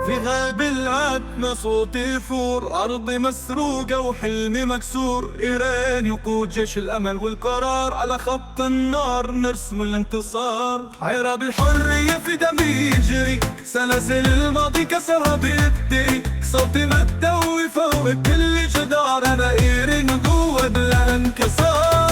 في غاب العتمة صوتي يفور، أرضي مسروقة وحلمي مكسور. إيران يقود جيش الأمل والقرار، على خط النار نرسم الانتصار. عرب الحرية في دمي يجري، سلاسل الماضي كسرها بيدي. صوتي متدوي فوق كل جدار، أنا إيران قوة بلا انكسار.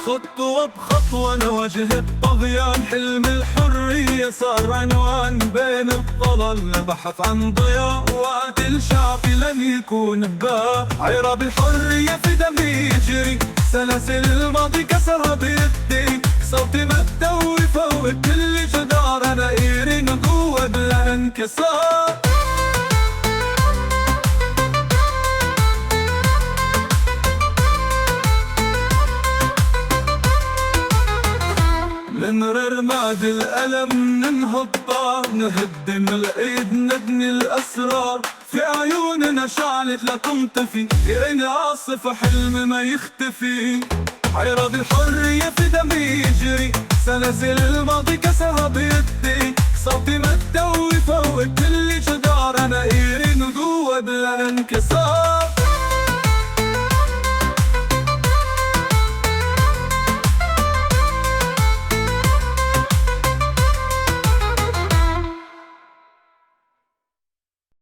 خطوة بخطوة نواجه الطغيان، حلم الحرية صار عنوان. بين الظلال نبحث عن ضياء، وعد شعبي لن يكون هباء. عرب الحرية في دمي يجري، سلاسل الماضي كسرها بيدي. صوتي متدوي فوق كل جدار، أنا إيران قوة بلا انكسار. نمرر رماد الألم، ننهض طار، نهدم الإيد، نبني الأسرار. في عيوننا شعلت لا تنطفي، إيران عاصفة حلم ما يختفي. عرب الحرية في دمي يجري، سلاسل الماضي كسرها بيدي. صوتي متدوي فوق كل جدار، أنا إيران قوة بلا انكسار.